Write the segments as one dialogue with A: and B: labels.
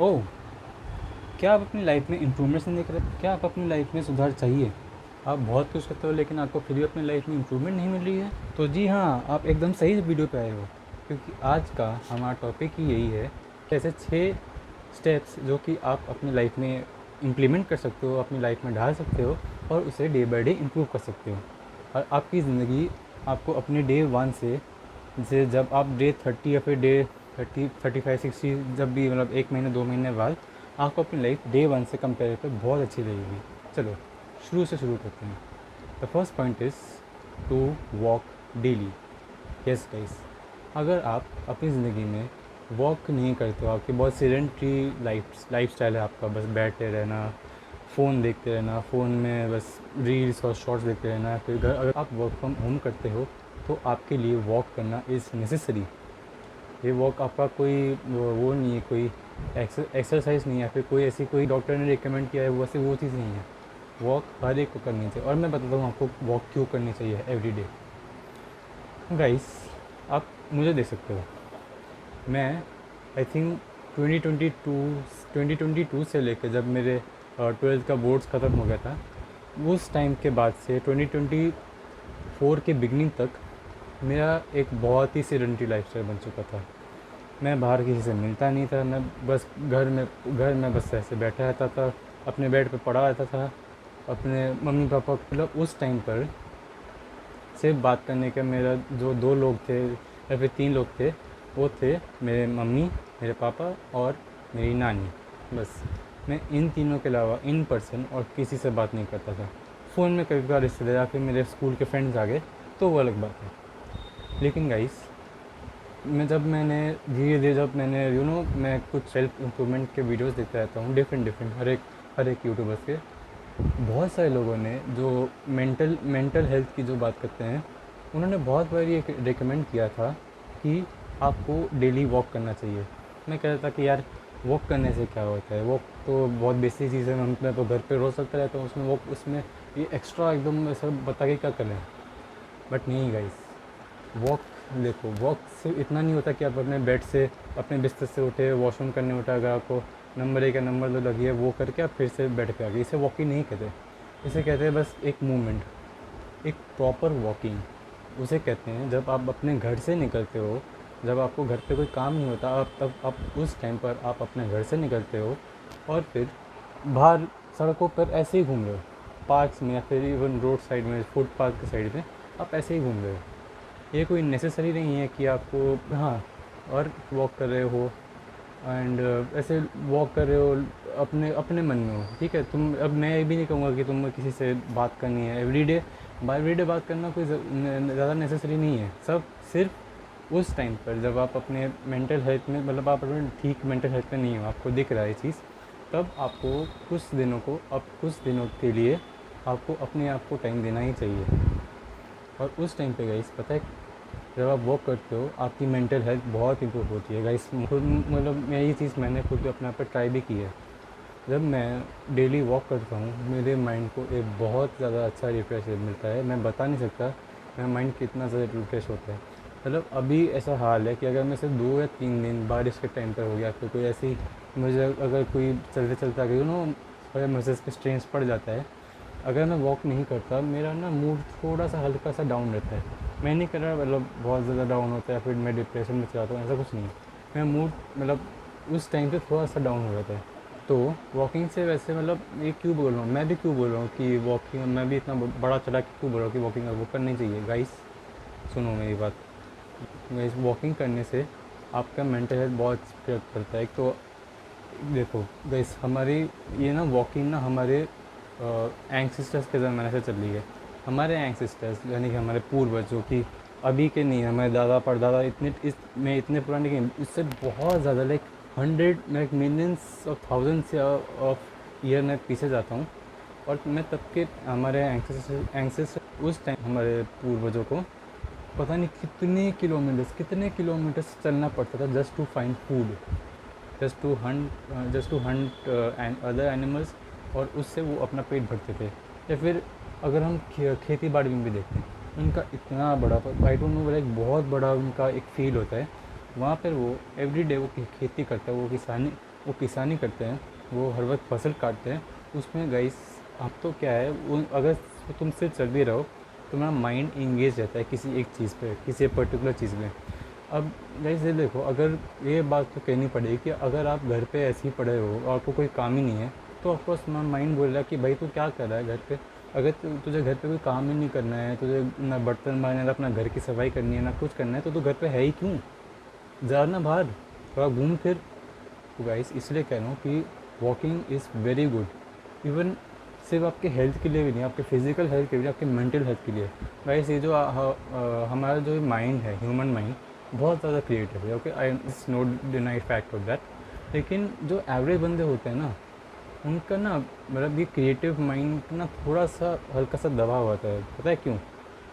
A: ओह! क्या आप अपनी लाइफ में इम्प्रूवमेंट्स नहीं देख रहे? क्या आप अपनी लाइफ में सुधार चाहिए? आप बहुत कुछ करते हो लेकिन आपको फिर भी अपनी लाइफ में इम्प्रूवमेंट नहीं मिल रही है? तो जी हाँ, आप एकदम सही वीडियो पे आए हो, क्योंकि आज का हमारा टॉपिक ही यही है कि ऐसे 6 स्टेप्स जो कि आप अपनी लाइफ में इम्प्लीमेंट कर सकते हो, अपनी लाइफ में ढाल सकते हो और उसे डे बाय डे इम्प्रूव कर सकते हो। और आपकी ज़िंदगी आपको अपने डे 1 से जैसे जब आप डे 30 या फिर डे 35 60 जब भी मतलब 1 महीने 2 महीने बाद आपको अपनी लाइफ डे 1 से कंपेयर पर बहुत अच्छी लगेगी। चलो शुरू से शुरू करते हैं। The first point is to walk daily. Yes guys, अगर आप अपनी ज़िंदगी में वॉक नहीं करते हो, आपकी बहुत सीडेंटरी लाइफ स्टाइल है आपका, बस बैठे रहना, फ़ोन देखते रहना, फ़ोन में बस रील्स और शॉर्ट्स देखते रहना, फिर घर अगर आप वर्क फ्रॉम होम करते हो तो आपके लिए वॉक करना इज़ नेसेसरी। ये वॉक आपका कोई वो नहीं है, कोई एक्सरसाइज नहीं है, फिर कोई ऐसी कोई डॉक्टर ने रिकमेंड किया है वो ऐसी वो चीज़ नहीं है। वॉक हर एक को करनी चाहिए और मैं बताता हूँ आपको वॉक क्यों करनी चाहिए एवरी डे। गाइस, आप मुझे देख सकते हो, मैं आई थिंक 2022 से लेकर जब मेरे 12th का बोर्ड्स ख़त्म हो गया था, उस टाइम के बाद से 2024 के बिगनिंग तक मेरा एक बहुत ही सीडेंटरी लाइफस्टाइल बन चुका था। मैं बाहर किसी से मिलता नहीं था, मैं बस घर में बस ऐसे बैठा रहता था, अपने बेड पे पड़ा रहता था, अपने मम्मी पापा मतलब उस टाइम पर सिर्फ बात करने का मेरा जो 2 लोग थे या फिर 3 लोग थे, वो थे मेरे मम्मी, मेरे पापा और मेरी नानी। बस मैं इन तीनों के अलावा इन पर्सन और किसी से बात नहीं करता था। फ़ोन में कभी कभार रिश्तेदार या फिर मेरे स्कूल के फ्रेंड्स आ गए तो वो अलग बात है। लेकिन गाइस, मैंने धीरे धीरे जब मैंने मैं कुछ सेल्फ इम्प्रूवमेंट के वीडियोस देखता रहता हूँ, डिफरेंट हर एक यूट्यूबर्स के। बहुत सारे लोगों ने जो मेंटल हेल्थ की जो बात करते हैं, उन्होंने बहुत बार ये रिकमेंड किया था कि आपको डेली वॉक करना चाहिए। मैं कह रहा था कि यार वॉक करने से क्या होता है, वॉक तो बहुत बेसिक चीज़ है, मैं तो घर पे रोज़ सकता रहता हूँ, उसमें वॉक उसमें ये एक्स्ट्रा एकदम ऐसा बता के क्या करें। बट नहीं गाइस, वॉक देखो, वॉक सिर्फ इतना नहीं होता कि आप अपने बेड से अपने बिस्तर से उठे, वॉशरूम करने उठा, अगर आपको नंबर 1 या नंबर 2 लगी है वो करके आप फिर से बेड पे आ गए, इसे वॉकिंग नहीं कहते। इसे कहते हैं बस एक मूवमेंट, एक प्रॉपर वॉकिंग उसे कहते हैं। जब आप अपने घर से निकलते हो, जब आपको घर पे कोई काम नहीं होता, आप तब आप उस टाइम पर आप अपने घर से निकलते हो और फिर बाहर सड़कों पर ऐसे ही घूम रहे हो, पार्क्स में या फिर इवन रोड साइड में, फुटपाथ के साइड में आप ऐसे ही घूम रहे हो। ये कोई नेसेसरी नहीं है कि आपको, हाँ, और वॉक कर रहे हो एंड ऐसे वॉक कर रहे हो अपने अपने मन में हो, ठीक है। तुम अब मैं ये भी नहीं कहूँगा कि तुम किसी से बात करनी है एवरीडे बात करना कोई ज़्यादा नेसेसरी नहीं है। सब सिर्फ उस टाइम पर जब आप अपने मेंटल हेल्थ में, मतलब आप अपने ठीक मेंटल हेल्थ में नहीं हो, आपको दिख रहा है ये चीज़, तब आपको कुछ दिनों के लिए आपको अपने आप को टाइम देना ही चाहिए। और उस टाइम पे गाइस पता है, जब आप वॉक करते हो आपकी मेंटल हेल्थ बहुत इंप्रूव होती है गाइस। खुद मतलब मैं ये चीज़ मैंने खुद अपने आप पे ट्राई भी की है। जब मैं डेली वॉक करता हूँ मेरे माइंड को एक बहुत ज़्यादा अच्छा रिफ्रेश मिलता है, मैं बता नहीं सकता मेरा माइंड कितना ज़्यादा रिफ्रेश होता है। मतलब अभी ऐसा हाल है कि अगर मैं सिर्फ 2 या 3 दिन बारिश के टाइम पर हो गया, फिर कोई ऐसी मुझे अगर कोई चलते चलते आ गई अगर मुझे इस पर स्ट्रेस पड़ जाता है, अगर मैं वॉक नहीं करता मेरा ना मूड थोड़ा सा हल्का सा डाउन रहता है। मैं नहीं कर रहा मतलब बहुत ज़्यादा डाउन होता है या फिर मैं डिप्रेशन में चला जाता हूँ, ऐसा कुछ नहीं है। मैं मूड मतलब उस टाइम पे थोड़ा सा डाउन हो जाता है। तो वॉकिंग से वैसे मतलब ये क्यों बोल रहा हूँ, मैं भी क्यों बोल रहा हूँ कि वॉकिंग, मैं भी इतना बड़ा चढ़ा के क्यों बोल रहा हूँ कि वॉकिंग वो करनी चाहिए। गाइस सुनो मेरी बात, गाइस वॉकिंग करने से आपका मेंटल हेल्थ बहुत इफेक्ट करता है। एक तो देखो गाइस, हमारी ये ना वॉकिंग ना हमारे एंसेस्टर्स के ज़माने से चल रही है। हमारे एंसेस्टर्स यानी कि हमारे पूर्वज, जो कि अभी के नहीं, हमारे दादा परदादा इतने पुराने नहीं, इससे बहुत ज़्यादा like 100 like millions of thousands of year में पीछे जाता हूँ। और मैं तब के हमारे एंसेस्टर उस टाइम हमारे पूर्वजों को पता नहीं कितने किलोमीटर्स चलना पड़ता था just to find food, just to hunt and other animals, और उससे वो अपना पेट भरते थे। या फिर अगर हम खेती बाड़ी में भी देखते हैं, उनका इतना बड़ा, आई डोंट नो, एक बहुत बड़ा उनका एक फील्ड होता है, वहाँ पर वो एवरी डे वो खेती करता है, वो वो किसानी करते हैं, वो हर वक्त फसल काटते हैं, उसमें गाइस आप तो क्या है वो अगर तुम सिर्फ चल भी रहो, तुम्हारा माइंड इंगेज रहता है किसी एक चीज़ पे, किसी एक पर्टिकुलर चीज़ में। अब गाइस ये देखो, अगर ये बात तो कहनी पड़ेगी कि अगर आप घर पे ऐसे ही पड़े हो और आपको कोई काम ही नहीं है, तो ऑफकोर्स माइंड बोल रहा है कि भाई तू क्या कर रहा है घर पे। अगर तुझे घर पे कोई काम ही नहीं करना है, तुझे ना बर्तन मारना है, ना अपना घर की सफाई करनी है, ना कुछ करना है, तो तू घर पे है ही क्यों? जा ना बाहर, थोड़ा घूम फिर। तो गाइस इसलिए कह रहा हूँ कि walking is very good, even सिर्फ आपके हेल्थ के लिए भी नहीं, आपके फिजिकल हेल्थ के लिए, आपके मेंटल हेल्थ के लिए। गाइस ये जो हमारा जो माइंड है, ह्यूमन माइंड बहुत ज़्यादा क्रिएटिव है। Okay, I it's not denied fact of that. लेकिन जो एवरेज बंदे होते हैं ना, उनका ना मतलब ये क्रिएटिव माइंड ना थोड़ा सा हल्का सा दबा हुआ होता है। पता है क्यों?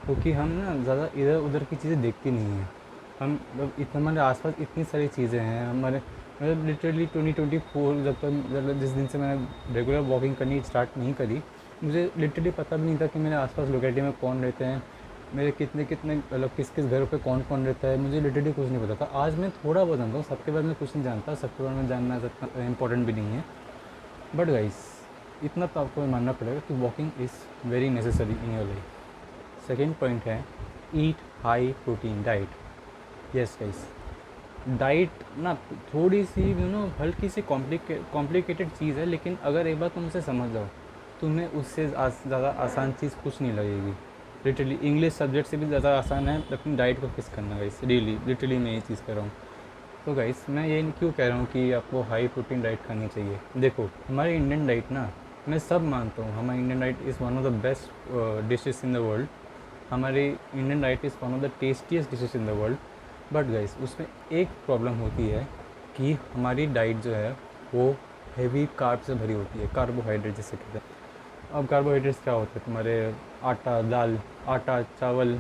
A: क्योंकि हम ना ज़्यादा इधर उधर की चीज़ें देखते नहीं हैं। हम मतलब इतना हमारे आसपास इतनी सारी चीज़ें हैं हमारे, मतलब लिटरली 2024 जब तक मतलब जिस दिन से मैंने रेगुलर वॉकिंग करनी स्टार्ट नहीं करी, मुझे लिटरली पता भी नहीं था कि मेरे आसपास लोकेलिटी में कौन रहते हैं, मेरे कितने कितने मतलब किस किस घर पे कौन कौन रहता है, मुझे लिटरली कुछ नहीं पता था। आज मैं थोड़ा बहुत जानता हूँ, सबके बारे में कुछ नहीं जानता, सबके बारे में जानना इतना इंपॉर्टेंट भी नहीं है। बट गाइस इतना तो आपको मानना पड़ेगा कि walking is very necessary in your life. Second point है eat high protein diet. Yes guys, diet ना थोड़ी सी हल्की सी कॉम्प्लिकेटेड चीज़ है, लेकिन अगर एक बार तुम उसे समझ जाओ, तुम्हें उससे ज़्यादा आसान चीज़ कुछ नहीं लगेगी। लिटरली इंग्लिश सब्जेक्ट से भी ज़्यादा आसान है अपनी डाइट को फिक्स करना गाइस। रियली लिटरली मैं ये चीज़ कर रहा हूँ। तो गाइस मैं ये क्यों कह रहा हूँ कि आपको हाई प्रोटीन डाइट खानी चाहिए। देखो हमारी इंडियन डाइट ना, मैं सब मानता हूँ हमारी Indian diet is one of the best dishes in the world. हमारी Indian diet is one of the tastiest dishes in the world. But guys उसमें एक प्रॉब्लम होती है कि हमारी डाइट जो है वो हेवी कार्ब से भरी होती है, कार्बोहाइड्रेट जिसे कहते हैं। अब कार्बोहाइड्रेट्स क्या होते हैं तुम्हारे? आटा दाल, आटा चावल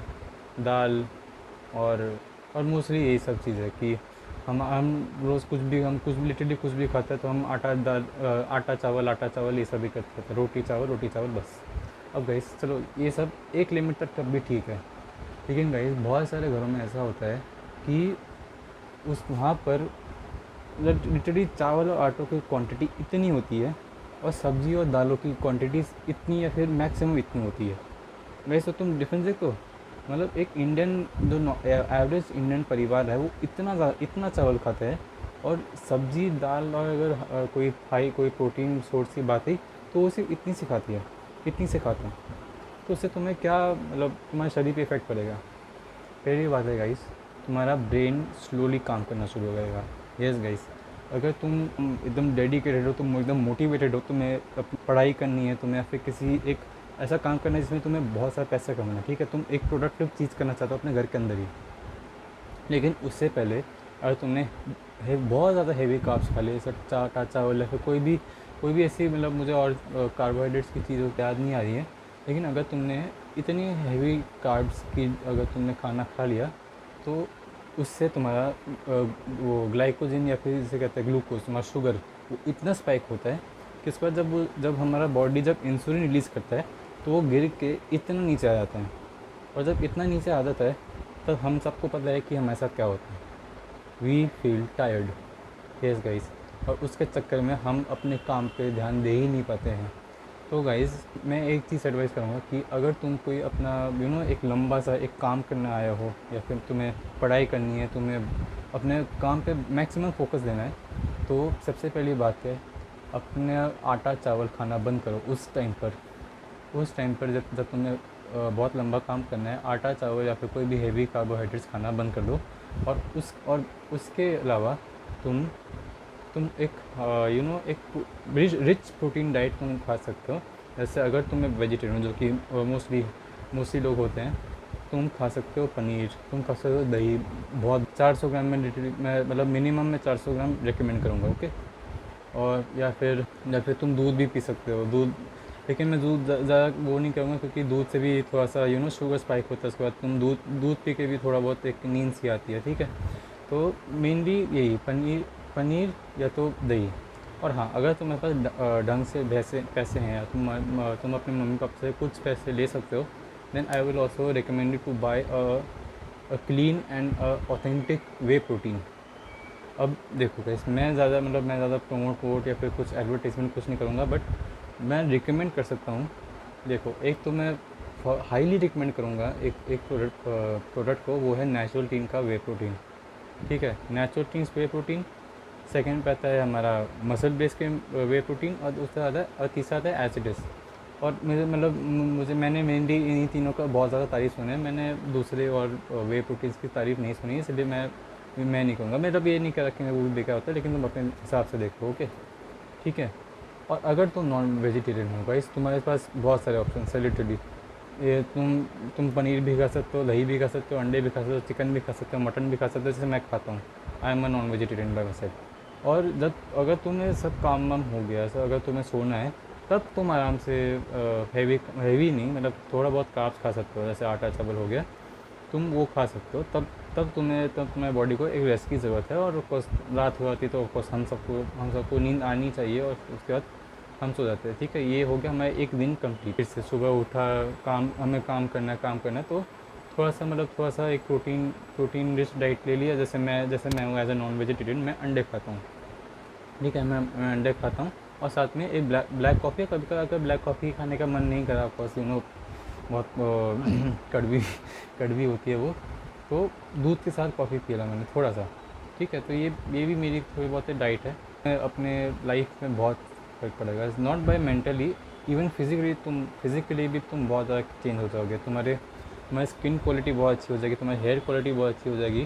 A: दाल, और मोस्टली यही सब चीज़ है कि हम रोज़ कुछ भी, हम कुछ लिटरली कुछ भी खाते हैं तो हम आटा दाल आटा चावल ये सब भी करते हैं, रोटी चावल बस। अब गाइस चलो ये सब एक लिमिट तक तब भी ठीक है, लेकिन गाइस बहुत सारे घरों में ऐसा होता है कि उस वहाँ पर लिटरली चावल और आटों की क्वांटिटी इतनी होती है और सब्ज़ी और दालों की क्वांटिटीज़ इतनी या फिर मैक्सिमम इतनी होती है। वैसे तो तुम डिफरेंस देखो, मतलब एक इंडियन जो एवरेज इंडियन परिवार है वो इतना चावल खाता है, और सब्जी दाल और अगर कोई प्रोटीन सोर्स की बात है तो वो सिर्फ इतनी सी खाती है, इतनी से खाते हैं। तो उससे तुम्हें क्या मतलब तुम्हारे शरीर पे इफेक्ट पड़ेगा? पहली बात है गाइस, तुम्हारा ब्रेन स्लोली काम करना शुरू हो जाएगा। यस गाइस, अगर तुम एकदम डेडिकेटेड हो, तुम एकदम मोटिवेटेड हो, तुम्हें अपनी पढ़ाई करनी है, तुम्हें या फिर किसी एक ऐसा काम करना है जिसमें तुम्हें बहुत सारा पैसा कमाना है, ठीक है, तुम एक प्रोडक्टिव चीज़ करना चाहते हो अपने घर के अंदर ही, लेकिन उससे पहले अगर तुमने बहुत ज़्यादा हेवी कार्ब्स खा लिए, जैसे आटा चावल या फिर कोई भी ऐसी मतलब मुझे और कार्बोहाइड्रेट्स की चीज़ याद नहीं आ रही है, लेकिन अगर तुमने इतनी हेवी कार्ब्स की अगर तुमने खाना खा लिया तो उससे तुम्हारा वो ग्लाइकोजन या फिर जिसे कहते हैं ग्लूकोज, तुम्हारा शुगर, वो इतना स्पाइक होता है कि उस पर जब हमारा बॉडी जब इंसुलिन रिलीज़ करता है तो वो गिर के इतना नीचे आ जाता है, और जब इतना नीचे आ जाता है तब हम सबको पता है कि हमारे साथ क्या होता है, we feel tired. Yes guys, और उसके चक्कर में हम अपने काम पे ध्यान दे ही नहीं पाते हैं। तो गाइज़ मैं एक चीज़ एडवाइस करूँगा कि अगर तुम कोई अपना एक लंबा सा एक काम करने आया हो, या फिर तुम्हें पढ़ाई करनी है, तुम्हें अपने काम पे मैक्सिमम फोकस देना है, तो सबसे पहली बात है अपने आटा चावल खाना बंद करो उस टाइम पर जब तुम्हें बहुत लंबा काम करना है, आटा चावल या फिर कोई भी हेवी कार्बोहाइड्रेट्स खाना बंद कर दो। और उसके अलावा तुम एक एक रिच प्रोटीन डाइट तुम खा सकते हो। जैसे अगर तुम्हें वेजिटेरियन जो कि मोस्टली लोग होते हैं, तुम खा सकते हो पनीर, तुम खा सकते हो दही, बहुत 400 ग्राम में लिटरली मैं मतलब मिनिमम में 400 ग्राम रिकमेंड करूँगा। ओके, और या फिर तुम दूध भी पी सकते हो, दूध, लेकिन मैं दूध ज़्यादा वो नहीं करूँगा क्योंकि दूध से भी थोड़ा सा शुगर स्पाइक होता है। उसके बाद तुम दूध पी के भी थोड़ा बहुत एक नींद सी आती है, ठीक है। तो मेनली यही पनीर या तो दही। और हाँ, अगर तुम्हारे पास ढंग से पैसे हैं, या तुम अपने मम्मी पापा से कुछ पैसे ले सकते हो, then I will also recommend you to buy a clean and authentic whey protein. अब देखो गाइस, मैं ज़्यादा प्रमोट वोट या फिर कुछ एडवर्टाइजमेंट कुछ नहीं करूँगा, बट मैं रिकमेंड कर सकता हूँ। देखो, एक तो मैं हाईली रिकमेंड करूँगा एक एक प्रोडक्ट को, वो है नेचुरल टीन का वे प्रोटीन। ठीक है, नेचुरल टीन्स वे प्रोटीन। सेकंड पे आता है हमारा मसल बेस के वे प्रोटीन, और उससे ज़्यादा और तीसरा आता है एसिडिस। और मुझे मैंने मेनली इन्हीं तीनों का बहुत ज़्यादा तारीफ़ सुना है, मैंने दूसरे और वे प्रोटीन्स की तारीफ़ नहीं सुनी है, इसलिए मैं नहीं कहूँगा। मतलब ये नहीं कह रहा कि मैं वो भी बेकार होता है, लेकिन तुम अपने हिसाब से देखो। ओके, ठीक है। और अगर तुम नॉन वेजिटेरियन हो गाइस, तुम्हारे पास बहुत सारे ऑप्शन है लिटरली। ये तुम पनीर भी खा सकते हो, दही भी खा सकते हो, अंडे भी खा सकते हो, चिकन भी खा सकते हो, मटन भी खा सकते हो, जैसे मैं खाता हूँ। I am a non vegetarian bye my self. और जब अगर तुम्हें सब काम वाम हो गया, सर अगर तुम्हें सोना है, तब तुम आराम से हैवी नहीं, मतलब थोड़ा बहुत कार्ब्स खा सकते हो, जैसे आटा चावल हो गया, तुम वो खा सकते हो। तब तुम्हारी बॉडी को एक रेस्ट की ज़रूरत है। और ऑफकोर्स रात हो जाती है, तो ऑफकोर्स हम सबको नींद आनी चाहिए, और उसके बाद हम सो जाते हैं। ठीक है, ये हो गया हमारा एक दिन कंप्लीट। फिर से सुबह उठा, हमें काम करना है, तो थोड़ा सा एक प्रोटीन रिच डाइट ले लिया। जैसे मैं हूँ एज ए नॉन वेजिटेरियन, मैं अंडे खाता हूँ। ठीक है, मैं अंडे खाता हूँ, और साथ में एक ब्लैक कॉफ़ी। कभी कभी अगर ब्लैक कॉफ़ी खाने का मन नहीं करा, ऑफकोर्स बहुत कड़वी कड़वी होती है वो, तो दूध के साथ कॉफ़ी पिया मैंने थोड़ा सा। ठीक है, तो ये भी मेरी थोड़ी बहुत डाइट है। अपने लाइफ में बहुत फ़र्क पड़ेगा, not by mentally, even physically भी तुम बहुत ज़्यादा चेंज हो जाओगे। तुम्हारी स्किन क्वालिटी बहुत अच्छी हो जाएगी, तुम्हारी हेयर क्वालिटी बहुत अच्छी हो जाएगी,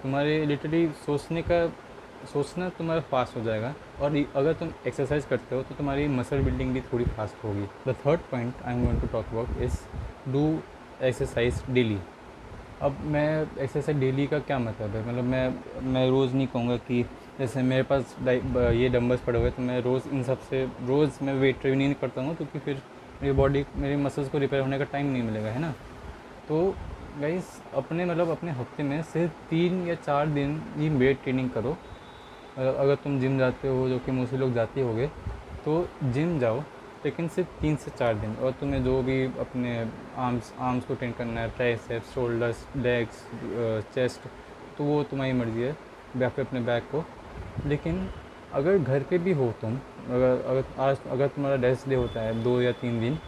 A: तुम्हारे लिटरली सोचना तुम्हारा फास्ट हो जाएगा। और अगर तुम एक्सरसाइज करते हो, तो तुम्हारी मसल बिल्डिंग भी थोड़ी फास्ट होगी। The third point I am going to talk about is do exercise daily. अब मैं एक्सरसाइज डेली का क्या मतलब है, मतलब मैं रोज़ नहीं कहूँगा कि जैसे मेरे पास ये डंबल्स पड़े हुए, तो मैं रोज़ इन सब से रोज़ मैं वेट ट्रेनिंग नहीं करता हूँ, क्योंकि फिर मेरी मसल्स को रिपेयर होने का टाइम नहीं मिलेगा, है ना। तो गाइस, अपने हफ्ते में सिर्फ 3 या 4 दिन ही वेट ट्रेनिंग करो। अगर तुम जिम जाते हो, जो कि मोस्टली लोग जाते होगे, तो जिम जाओ, लेकिन सिर्फ 3 से 4 दिन। और तुम्हें जो भी अपने आर्म्स को ट्रेन करना है, ट्राइसेप्स, शोल्डर्स, लेग्स, चेस्ट, तो वो तुम्हारी मर्ज़ी है, या फिर अपने बैक को। लेकिन अगर घर पे भी हो तुम, अगर तुम्हारा रेस्ट डे होता है 2 या 3 दिन,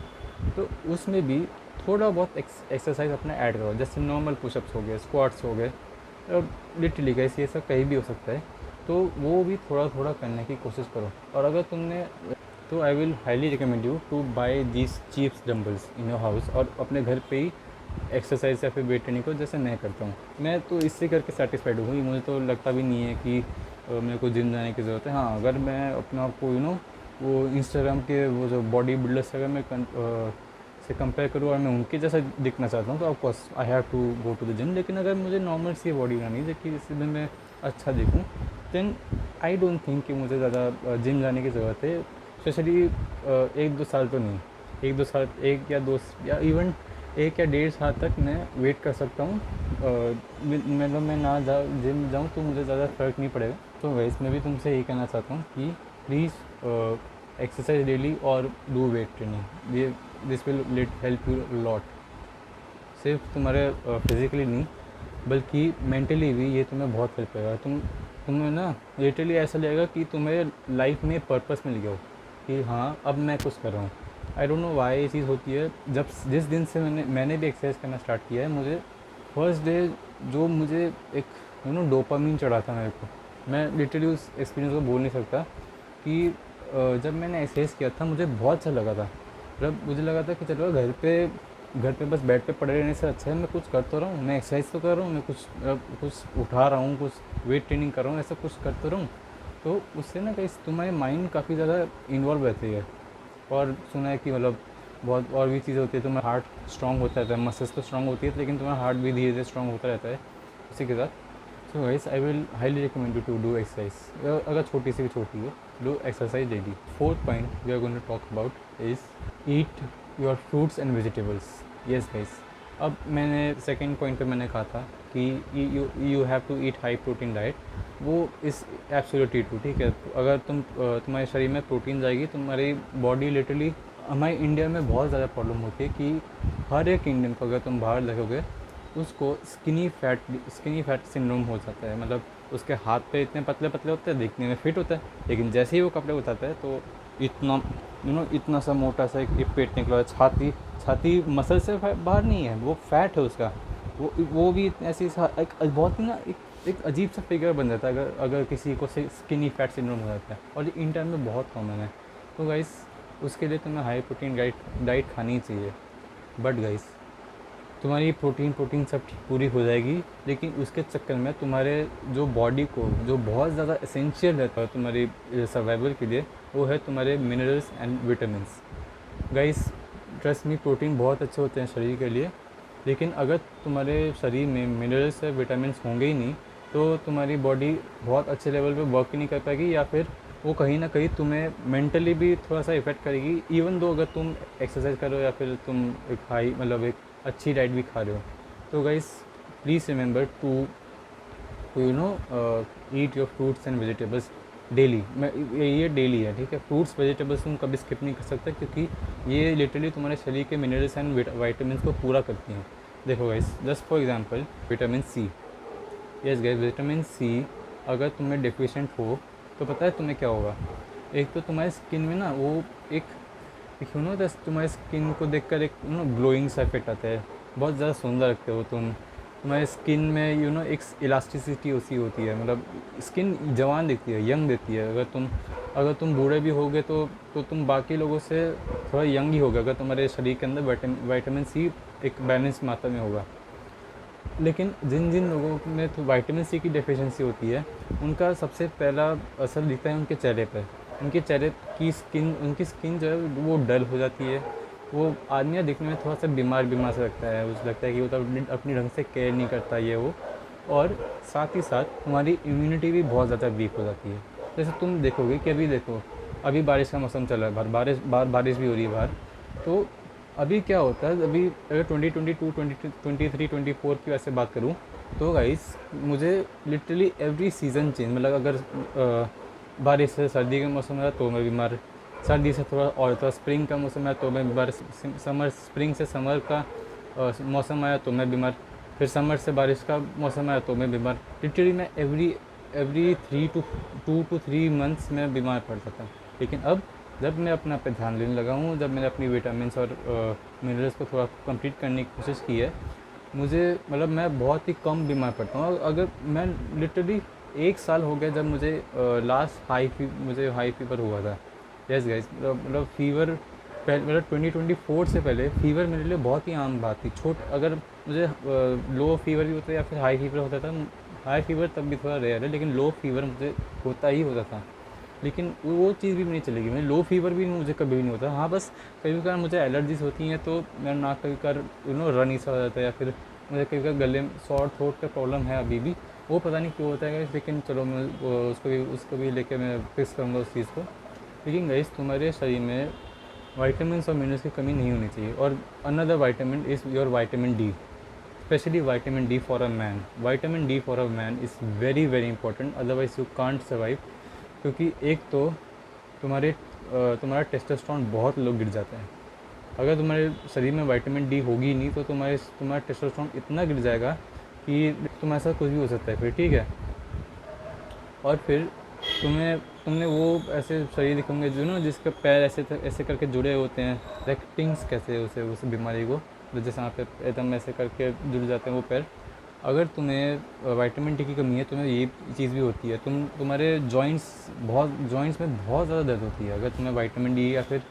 A: तो उसमें भी थोड़ा बहुत एक्सरसाइज अपना ऐड करो, जैसे नॉर्मल पुशअप्स हो गए, स्क्वाट्स हो गए, लिटरली गाइस ये सब कहीं भी हो सकता है, तो वो भी थोड़ा थोड़ा करने की कोशिश करो। और अगर तुमने तो I will highly recommend you to buy these cheaps dumbbells in your house, और अपने घर पे ही एक्सरसाइज या फिर वेट ट्रेनिंग को, जैसे मैं करता हूँ। मैं तो इससे करके सेटिस्फाइड हूँ, मुझे तो लगता भी नहीं है कि मेरे को जिम जाने की ज़रूरत है। हाँ, अगर मैं अपने आप को वो इंस्टाग्राम के वो जो बॉडी बिल्डर्स अगर मैं से कंपेयर करूँ, और मैं उनके जैसा दिखना चाहता हूँ, तो of course I have to go to the gym. लेकिन अगर मुझे नॉर्मल सी बॉडी बनानी है, जो जिसमें मैं अच्छा दिखूँ, देन आई डोंट थिंक कि मुझे ज़्यादा जिम जाने की ज़रूरत है। स्पेशली 1-2 साल तो नहीं, 1-2 साल, 1 या 2 या इवन 1 या 1.5 साल तक मैं वेट कर सकता हूँ। मतलब मैं ना जिम जाऊँ तो मुझे ज़्यादा फ़र्क नहीं पड़ेगा। तो वैसे मैं भी तुमसे यही कहना चाहता हूँ कि प्लीज़ एक्सरसाइज डेली और डू वेट ट्रेनिंग। ये this will help you lot, सिर्फ तुम्हारे फिज़िकली नहीं, बल्कि मेंटली भी ये तुम्हें बहुत हेल्प करेगा। तुम्हें ना लिटरली ऐसा लगेगा कि तुम्हें लाइफ में पर्पस मिल गया हो, कि हाँ अब मैं कुछ कर रहा हूँ। आई डोंट नो वाई ये चीज़ होती है। जिस दिन से मैंने भी एक्सरसाइज करना स्टार्ट किया है, मुझे फर्स्ट डे जो मुझे एक डोपामीन चढ़ा था मेरे को, मैं लिटरली उस एक्सपीरियंस को बोल नहीं सकता। कि जब मैंने एक्सरसाइज किया था, मुझे बहुत अच्छा लगा था। मतलब मुझे लगा था कि चलो घर पे बस बेड पे पड़े रहने से अच्छा है मैं कुछ कर तो रहा हूँ, मैं एक्सरसाइज तो कर रहा हूँ, मैं कुछ उठा रहा हूँ, कुछ वेट ट्रेनिंग कर रहा हूँ, ऐसा कुछ कर तो रहा हूँ। तो उससे ना कहीं तुम्हारी माइंड काफ़ी ज़्यादा इन्वॉल्व रहती है। और सुना है कि बहुत और भी चीज़ें होती है, तुम्हारा हार्ट स्ट्रॉन्ग होता रहता है, मसल्स तो स्ट्रॉन्ग होती है, लेकिन तुम्हारा हार्ट भी धीरे धीरे स्ट्रॉन्ग होता रहता है उसी के साथ। So guys, I will highly recommend you to do exercise, अगर छोटी सी भी छोटी है, do exercise daily. Fourth point we are going to talk about is eat your fruits and vegetables. Yes guys, अब मैंने सेकेंड पॉइंट पे मैंने कहा था कि you have to eat high protein diet, वो इस एब्सोल्युटली ट्रू। ठीक है, तो अगर तुम्हारे शरीर में प्रोटीन जाएगी, तुम्हारी बॉडी लिटरली, हमारे इंडिया में बहुत ज़्यादा प्रॉब्लम होती है कि हर एक इंडियन को अगर तुम बाहर देखोगे, उसको स्किनी फैट सिंड्रोम हो जाता है। मतलब उसके हाथ पे इतने पतले पतले होते हैं, दिखने में फिट होता है, लेकिन जैसे ही वो कपड़े उठाता है तो इतना इतना सा मोटा सा एक पेट निकला है। छाती छाती मसल से बाहर नहीं है, वो फैट है उसका। वो भी ऐसी एक बहुत ही ना एक अजीब सा फिगर बन जाता है अगर अगर किसी को स्किनी फैट सिंड्रोम हो जाता है, और ये इन टाइम में बहुत कॉमन है। तो गाइस उसके लिए तुम्हें हाई प्रोटीन डाइट खानी चाहिए। बट गाइस तुम्हारी प्रोटीन सब पूरी हो जाएगी, लेकिन उसके चक्कर में तुम्हारे जो बॉडी को जो बहुत ज़्यादा एसेंशियल रहता है तुम्हारी सर्वाइवल के लिए, वो है तुम्हारे minerals and vitamins. Guys trust me, protein बहुत अच्छे होते हैं शरीर के लिए, लेकिन अगर तुम्हारे शरीर में मिनरल्स या विटामिन्स होंगे ही नहीं तो तुम्हारी बॉडी बहुत अच्छे लेवल पे वर्क ही नहीं कर पाएगी, या फिर वो कहीं ना कहीं तुम्हें मेंटली भी थोड़ा सा इफ़ेक्ट करेगी। इवन दो अगर तुम एक्सरसाइज करो या फिर तुम एक हाई मतलब एक अच्छी डाइट भी खा रहे हो। तो guys please remember to eat your fruits and vegetables daily. मैं ये डेली है, ठीक है। फ्रूट्स वेजिटेबल्स तुम कभी स्किप नहीं कर सकते, क्योंकि ये लिटरली तुम्हारे शरीर के मिनरल्स एंड वाइटामिन को पूरा करती हैं। देखो guys, just for example vitamin C. Yes guys, vitamin C अगर तुम्हें डिफिशिएंट हो तो पता है तुम्हें क्या होगा। एक तो तुम्हारी स्किन में ना वो एक तुम्हारी स्किन को देखकर एक ग्लोइंग सा इफेक्ट आता है, बहुत ज़्यादा सुंदर लगते हो तुम। तुम्हारी स्किन में एक इलास्टिसिटी उसी होती है, मतलब स्किन जवान दिखती है, यंग दिखती है। अगर तुम बूढ़े भी होगे तो तुम बाकी लोगों से थोड़ा यंग ही होगा, अगर तुम्हारे शरीर के अंदर विटामिन सी एक बैलेंस मात्रा में होगा। लेकिन जिन जिन लोगों में तो विटामिन सी की डेफिशिएंसी होती है, उनका सबसे पहला असर दिखता है उनके चेहरे पर। उनके चेहरे की उनकी स्किन जो है वो डल हो जाती है। वो आदमी दिखने में थोड़ा सा बीमार सा लगता है, उसे लगता है कि वो तो अपनी ढंग से केयर नहीं करता ये वो। और साथ ही साथ तुम्हारी इम्यूनिटी भी बहुत ज़्यादा वीक हो जाती है। जैसे तुम देखोगे कि अभी देखो, अभी बारिश का मौसम चल रहा है, बारिश भी हो रही है बाहर। तो अभी क्या होता है, अभी अगर 2022 2023 24 की वैसे बात करूँ तो गाइस मुझे लिटरली एवरी सीज़न चेंज, मतलब अगर बारिश से सर्दी का मौसम है तो मैं बीमार, सर्दी से थोड़ा स्प्रिंग का मौसम है तो मैं बीमार, स्प्रिंग से समर का मौसम आया तो मैं बीमार, फिर समर से बारिश का मौसम आया तो मैं बीमार। लिटरली मैं एवरी 2 to 3 मंथ्स में बीमार पड़ जाता हूँ। लेकिन अब जब मैं अपना पे ध्यान देने लगा हूँ, जब मैंने अपनी विटामिन्स और मिनरल्स को थोड़ा कंप्लीट करने की कोशिश की है, मुझे मतलब मैं बहुत ही कम बीमार पड़ता हूँ। अगर मैं लिटरली 1 साल हो गया जब मुझे लास्ट मुझे हाई फीवर हुआ था। यस गाइस, मतलब फीवर मतलब 2024 से पहले फीवर मेरे लिए बहुत ही आम बात थी। अगर मुझे लो फीवर भी होता या फिर हाई फीवर होता था, हाई फीवर तब भी थोड़ा रेयर है, लेकिन लो फीवर मुझे होता ही होता था। लेकिन वो चीज़ भी नहीं चलेगी, मैं लो फीवर भी मुझे कभी भी नहीं होता। हाँ बस कभी कभार मुझे एलर्जीज होती हैं तो मेरा नाक कभी कभार रनी सा हो जाता है, या फिर मुझे कभी कभार गले में सॉर थ्रोट का प्रॉब्लम है अभी भी, वो पता नहीं क्यों होता है गाइस। लेकिन चलो मैं उसको भी लेके मैं फिक्स करूँगा उस चीज़ को। लेकिन गाइस तुम्हारे शरीर में वाइटामिन और मिनरल्स की कमी नहीं होनी चाहिए। और another vitamin is your vitamin D, specially vitamin D for a man. Vitamin D for a man is very very important, otherwise you can't survive. क्योंकि एक तो तुम्हारा टेस्टोस्टेरोन बहुत लोग गिर जाता है। अगर तुम्हारे शरीर में विटामिन डी होगी नहीं तो तुम्हारा टेस्टोस्टेरोन इतना गिर जाएगा कि तुम्हारे साथ कुछ भी हो सकता है फिर, ठीक है। और फिर तुमने वो ऐसे शरीर दिखेंगे जो ना जिसके पैर ऐसे करके जुड़े होते हैं, रेक्टिंग्स कैसे उस बीमारी को, तो जैसे यहाँ पे एकदम ऐसे करके जुड़ जाते हैं वो पैर। अगर तुम्हें विटामिन डी की कमी है, तुम्हें ये चीज़ भी होती है, तुम्हारे जॉइंट्स में बहुत ज़्यादा दर्द होती है। अगर तुम्हें विटामिन डी या फिर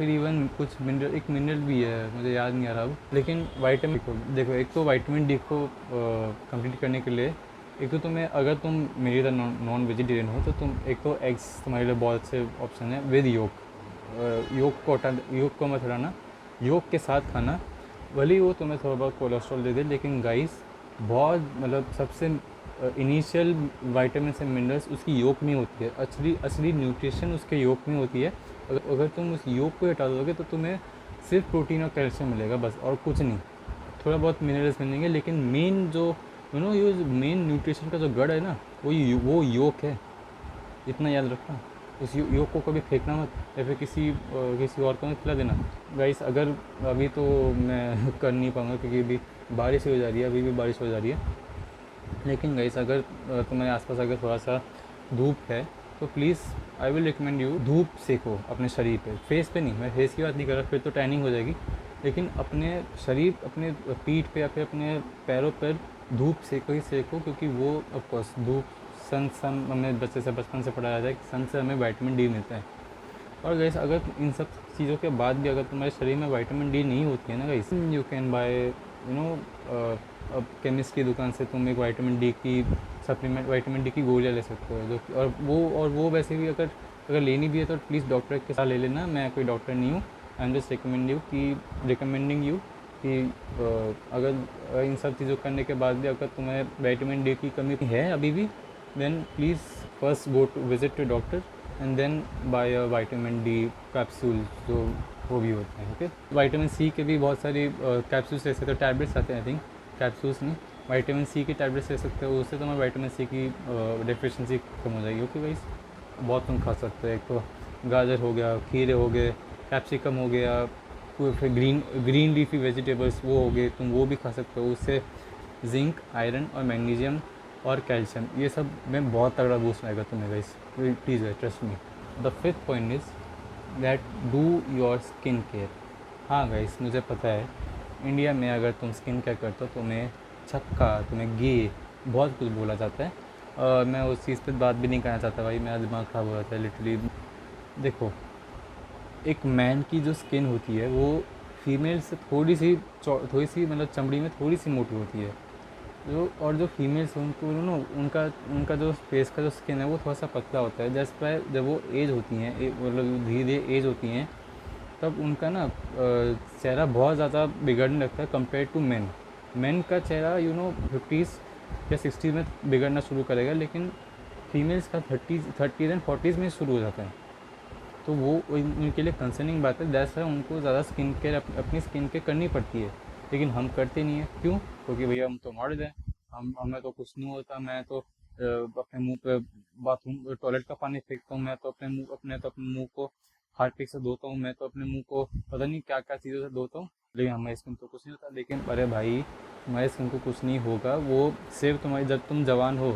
A: इवन कुछ एक मिनरल भी है, मुझे याद नहीं आ रहा अब, लेकिन विटामिन देखो, एक तो विटामिन डी को कंप्लीट करने के लिए एक तो तुम्हें, अगर तुम मेरी तरह नॉन वेजिटेरियन हो तो तुम एक तो एग्स तुम्हारे लिए बहुत अच्छे ऑप्शन है विद योग को मत हटाना, योग के साथ खाना। भले वो तुम्हें थोड़ा बहुत कोलेस्ट्रॉल दे दे, लेकिन गाइस बहुत मतलब सबसे इनिशियल विटामिन से मिनरल्स उसकी योग में होती है। असली न्यूट्रिशन उसके योग में होती है। अगर तुम उस योग को हटा दोगे तो तुम्हें सिर्फ प्रोटीन और कैल्शियम मिलेगा बस, और कुछ नहीं। थोड़ा बहुत मिनरल्स मिलेंगे, लेकिन मेन जो ये मेन न्यूट्रिशन का जो गढ़ है ना, वो योग है। इतना याद रखना। उस योग को कभी फेंकना मत, या फिर किसी और को मत खिला देना। गाइस अगर अभी तो मैं कर नहीं पाऊँगा क्योंकि अभी बारिश हो जा रही है, अभी भी बारिश हो जा रही है। लेकिन गाइस अगर तुम्हारे आसपास अगर थोड़ा सा धूप है तो please I will recommend you धूप सेको अपने शरीर पे, फेस पे नहीं, मैं फेस की बात नहीं कर रहा, फिर तो टैनिंग हो जाएगी। लेकिन अपने शरीर, अपने पीठ पे या फिर अपने पैरों पर धूप सेको ही सेको, क्योंकि वो ऑफकोर्स धूप, सन हमें बच्चे से बचपन से पढ़ाया जाए कि सन से हमें विटामिन डी मिलता है। और गैस अगर इन सब चीज़ों के बाद भी अगर तुम्हारे शरीर में विटामिन डी नहीं होती है ना गैस, यू कैन बाय अब केमिस्ट की दुकान से तुम एक विटामिन डी की सप्लीमेंट, विटामिन डी की गोलियाँ ले सकते हो, जो और वो वैसे भी अगर अगर लेनी भी है तो प्लीज़ डॉक्टर के साथ ले लेना। मैं कोई डॉक्टर नहीं हूँ, I am just recommending you कि अगर इन सब चीज़ों करने के बाद भी अगर तुम्हें विटामिन डी की कमी है अभी भी, then please first go to visit to doctor and then buy a vitamin D capsule, जो वो भी होते हैं। ओके, विटामिन सी के भी बहुत सारी कैप्सूल्स ले सकते हो, टैबलेट्स आते हैं आई थिंक, कैप्सूल्स नहीं, विटामिन सी की टैबलेट्स ले सकते हो, उससे तुम्हें विटामिन सी की डेफिशिएंसी कम हो जाएगी। ओके गाइस, बहुत तुम खा सकते हो, एक तो गाजर हो गया, खीरे हो गए, कैप्सिकम हो गया, कोई फिर ग्रीन लीफी वेजिटेबल्स वो हो गए, तुम वो भी खा सकते हो। उससे जिंक, आयरन और मैग्नीशियम और कैल्शियम, ये सब में बहुत तगड़ा बूस्ट आएगा तुम्हें guys, please trust me. The fifth point is that do your skin care. हाँ गाइस, मुझे पता है इंडिया में अगर तुम स्किन केयर करते हो तुम्हें छक्का, तुम्हें गे, बहुत कुछ बोला जाता है। मैं उस चीज़ पे बात भी नहीं करना चाहता भाई, मेरा दिमाग ख़राब हो जाता है लिटरली। देखो, एक मैन की जो स्किन होती है वो फीमेल से थोड़ी सी मतलब चमड़ी में थोड़ी सी मोटी होती है, और जो फीमेल्स उनको नो उनका उनका जो फेस का जो स्किन है वो थोड़ा सा पतला होता है। जस्ट बाय जब वो एज होती हैं, मतलब धीरे धीरे एज होती हैं, तब उनका ना चेहरा बहुत ज़्यादा बिगड़ने लगता है कंपेयर टू मेन का चेहरा 50s या 60s में बिगड़ना शुरू करेगा, लेकिन फीमेल्स का 30s एंड 40s में शुरू हो जाता है। तो वो उनके लिए कंसर्निंग बात है, दैट्स वाई उनको ज़्यादा स्किन केयर अपनी स्किन केयर करनी पड़ती है। लेकिन हम करते नहीं है, क्यों? क्योंकि भैया हम तो मर्द हैं, हमें तो कुछ नहीं होता। मैं तो अपने मुंह पे बाथरूम टॉयलेट का पानी फेंकता हूँ, मैं तो अपने मुंह को हार्पिक से धोता हूँ, मैं तो अपने मुंह को पता नहीं क्या क्या चीज़ों से धोता हूँ, लेकिन हमारी स्किन तो कुछ नहीं होता। लेकिन अरे भाई, तुम्हारी स्किन को कुछ नहीं होगा, वो सिर्फ तुम्हारी जब तुम जवान हो,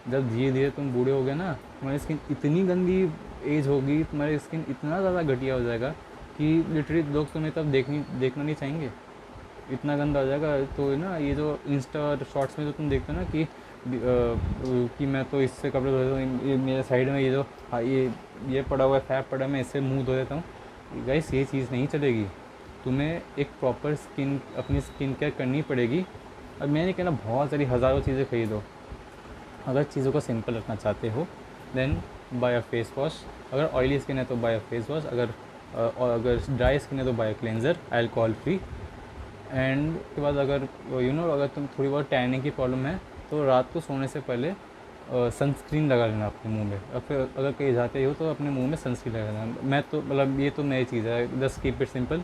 A: जब धीरे धीरे तुम बूढ़े हो गए ना, तुम्हारी स्किन इतनी गंदी एज होगी, तुम्हारी स्किन इतना ज़्यादा घटिया हो जाएगा कि लिटरली लोग तुम्हें तब देखना नहीं चाहेंगे, इतना गंदा हो जाएगा। तो ना ये जो इंस्टा और शॉर्ट्स में जो तुम देखते हो ना कि मैं तो इससे कपड़े धो देता हूँ, ये मेरे साइड में ये जो ये पड़ा हुआ है, फैब पड़ा है, मैं इससे मुंह धो देता हूँ, गाइस ये चीज़ नहीं चलेगी। तुम्हें एक प्रॉपर अपनी स्किन केयर करनी पड़ेगी। अब मैं नहीं कहना बहुत सारी हज़ारों चीज़ें खरीदो, अगर चीज़ों को सिंपल रखना चाहते हो then buy a face wash. अगर ऑयली स्किन है तो बाय अ फेस वॉश, अगर ड्राई स्किन है तो buy a cleanser alcohol free. And उसके बाद अगर अगर तुम थोड़ी बहुत टैनिंग की प्रॉब्लम है तो रात को सोने से पहले सनस्क्रीन लगा लेना अपने मुंह में, और फिर अगर कहीं जाते हो तो अपने मुंह में सनस्क्रीन लगा लेना। मैं तो मतलब ये तो नई चीज़ है, just keep it simple,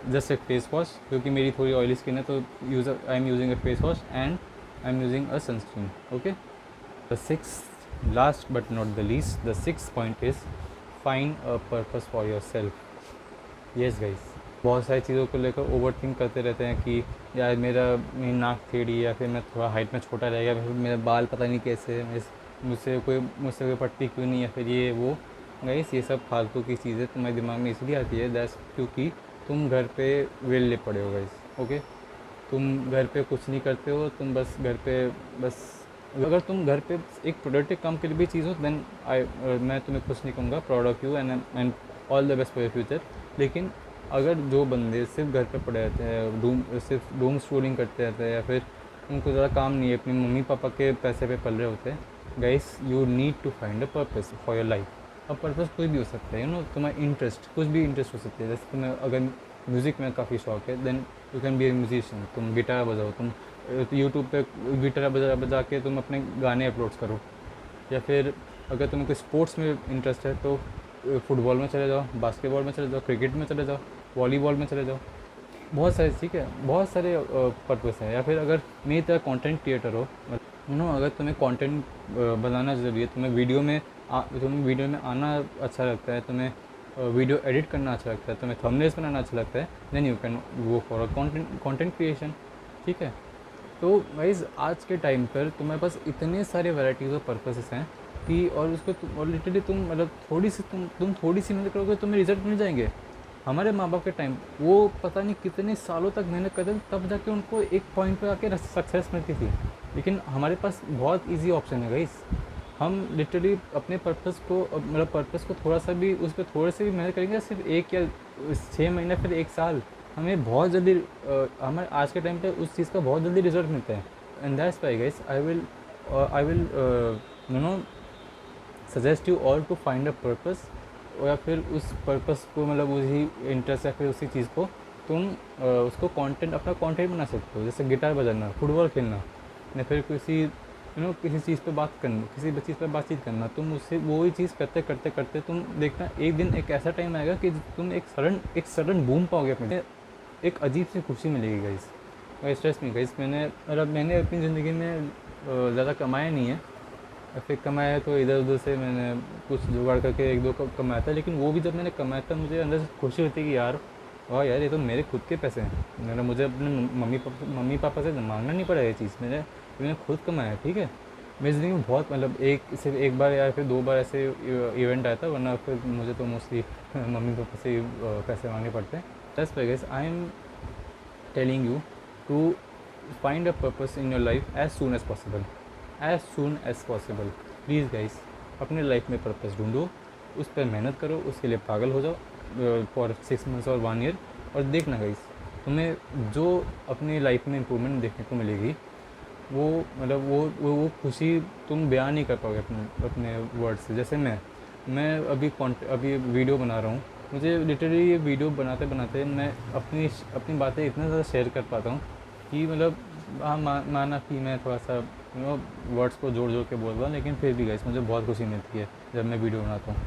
A: just एक फेस वॉश, क्योंकि मेरी थोड़ी ऑयली स्किन है तो I am using a face wash and I am using a sunscreen. Okay, the six last but not the least, the six point is find a purpose for your self. Yes guys, बहुत सारी चीज़ों को लेकर over think करते रहते हैं कि यार मेरी नाक टेढ़ी, या फिर मैं थोड़ा हाइट में छोटा रह गया, फिर मेरे बाल पता नहीं कैसे है, मुझसे कोई पट्टी क्यों नहीं, या फिर ये वो। गाइस ये सब फालतू की चीज़ें तुम्हारे दिमाग में इसलिए आती है दैट्स क्योंकि तुम घर पे वेले पड़े हो गाइस। ओके, तुम घर पे कुछ नहीं करते हो, तुम बस घर पे बस अगर तुम घर पे एक प्रोडक्टिव काम के लिए भी चीज़ हो देन मैं तुम्हें कुछ नहीं कहूँगा, proud of you and all the best for your future. लेकिन अगर जो बंदे सिर्फ घर पे पड़े रहते हैं, सिर्फ डूम स्क्रोलिंग करते रहते हैं, या फिर उनको ज़्यादा काम नहीं है, अपनी मम्मी पापा के पैसे पे पल रहे होते हैं, guys you need to find a purpose for your life. अब पर्पस कोई भी हो सकता है, तुम्हारा इंटरेस्ट, कुछ भी इंटरेस्ट हो सकता है। जैसे तुम्हें अगर म्यूज़िक में काफ़ी शौक है then you can be a musician, तुम गिटार बजाओ, तुम यूट्यूब पे गिटार बजा के तुम अपने गाने अपलोड करो। या फिर अगर तुम्हें कोई स्पोर्ट्स में इंटरेस्ट है तो फुटबॉल में चले जाओ, बास्केटबॉल में चले जाओ, क्रिकेट में चले जाओ, वॉलीबॉल में चले जाओ, बहुत सारे, ठीक है, बहुत सारे पर्पस हैं। या फिर अगर मेरी तरह कंटेंट क्रिएटर हो, अगर तुम्हें कंटेंट बनाना ज़रूरी है, तुम्हें वीडियो में आना अच्छा लगता है, तुम्हें वीडियो एडिट करना अच्छा लगता है, तुम्हें थंबनेल्स बनाना अच्छा लगता है, then you can go for a content creation. ठीक है, तो गाइज़ आज के टाइम पर तुम्हारे पास इतने सारे वैराइटीज़ ऑफ पर्पसेस हैं कि और उसको और लिटरली तुम मतलब तुम थोड़ी सी मेहनत करोगे तुम्हें रिजल्ट मिल जाएंगे। हमारे माँ बाप के टाइम वो पता नहीं कितने सालों तक मेहनत करते थे, तब जाके उनको एक पॉइंट पे आके सक्सेस मिलती थी। लेकिन हमारे पास बहुत इजी ऑप्शन है गाइस। हम लिटरली अपने पर्पस को मतलब पर्पस को थोड़ा सा भी उस पर थोड़े से भी मेहनत करेंगे, सिर्फ 1 या 6 महीने फिर 1 साल, हमें बहुत जल्दी हमारे आज के टाइम पे उस चीज़ का बहुत जल्दी रिजल्ट मिलता है। And that's why guys I will you know suggest you all to find a purpose, या फिर उस पर्पस को मतलब उसी इंटरेस्ट या फिर उसी चीज़ को तुम उसको कंटेंट अपना कंटेंट बना सकते हो। जैसे गिटार बजाना, फुटबॉल खेलना, या फिर किसी चीज़ पे बात करना, किसी चीज़ पे बातचीत करना, तुम उससे वो ही चीज़ करते करते करते तुम देखना एक दिन एक ऐसा टाइम आएगा कि तुम एक सडन बूम पाओगे अपने, एक अजीब सी खुशी मिलेगी गाइस। स्ट्रेस नहीं गाइस, मैंने अपनी ज़िंदगी में ज़्यादा कमाया नहीं है, या फिर कमाया तो इधर उधर से मैंने कुछ जुगाड़ करके 1-2 कमाया था। लेकिन वो भी जब मैंने कमाया था मुझे अंदर से खुशी होती कि यार वाह यार, ये तो मेरे खुद के पैसे हैं, मैंने मुझे अपने मम्मी पापा से मांगना नहीं पड़ा ये चीज़, मैंने खुद कमाया। ठीक है, मेरी ज़िंदगी में बहुत मतलब सिर्फ एक बार या फिर 2 बार ऐसे इवेंट आया था, वरना फिर मुझे तो मोस्टली मम्मी पापा से पैसे मांगने पड़ते हैं। That's why guys I am telling you to find a purpose in your life as soon as possible, as soon as possible. Please guys, अपने लाइफ में पर्पस ढूंढो, उस पर मेहनत करो, उसके लिए पागल हो जाओ फॉर 6 मंथ्स और 1 ईयर, और देखना गाइस तुम्हें जो अपनी लाइफ में इम्प्रूवमेंट देखने को मिलेगी, वो मतलब वो खुशी तुम बयान नहीं कर पाओगे अपने अपने वर्ड से। जैसे मैं अभी वीडियो बना रहा हूँ, मुझे लिटरली ये वीडियो बनाते बनाते मैं अपनी बातें इतना ज़्यादा शेयर कर पाता हूँ कि मतलब हाँ माना कि मैं थोड़ा सा वर्ड्स को जोड़ जोड़ के बोल रहा हूँ, लेकिन फिर भी गाइस मुझे बहुत खुशी मिलती है जब मैं वीडियो बनाता हूँ।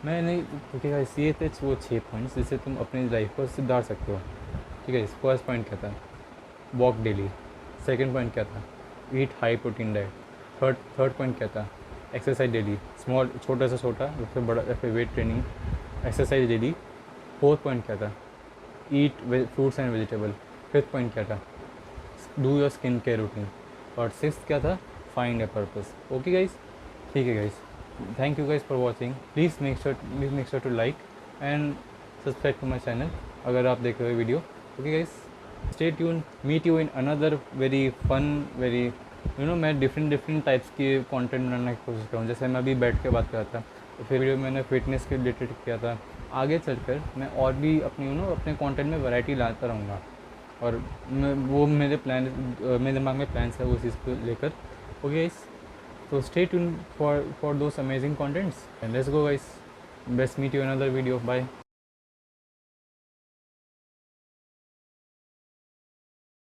A: मैं नहीं, क्योंकि गाइस ये थे वो 6 पॉइंट्स जिससे तुम अपनी लाइफ को सुधार सकते हो। ठीक है, फर्स्ट पॉइंट क्या था, वॉक डेली। सेकंड पॉइंट क्या था, eat high protein diet. Third point क्या था, एक्सरसाइज डेली, स्मॉल छोटा से छोटा या फिर बड़ा या फिर weight training, exercise daily. Fourth point क्या था, eat fruits and vegetable. Fifth point क्या था, do your skin care routine. और सिक्स्थ क्या था, find a purpose. Okay guys, ठीक है guys, thank you guys for watching. Please make sure to like and subscribe to my channel अगर आप देख रहे हो video. Okay guys, stay tune, meet you in another very fun very मैं different types के content बनाने की कोशिश करूँ। जैसे मैं अभी बैठ के बात कर रहा था, तो फिर वीडियो मैंने फिटनेस के रिलेटेड किया था। आगे चलकर मैं और भी अपने कंटेंट में वैरायटी लाता रहूँगा, और वो मेरे दिमाग में प्लान्स है उस चीज़ को लेकर। ओके गाइस, तो stay tune for those amazing contents and let's go guys, best meet you another video, bye.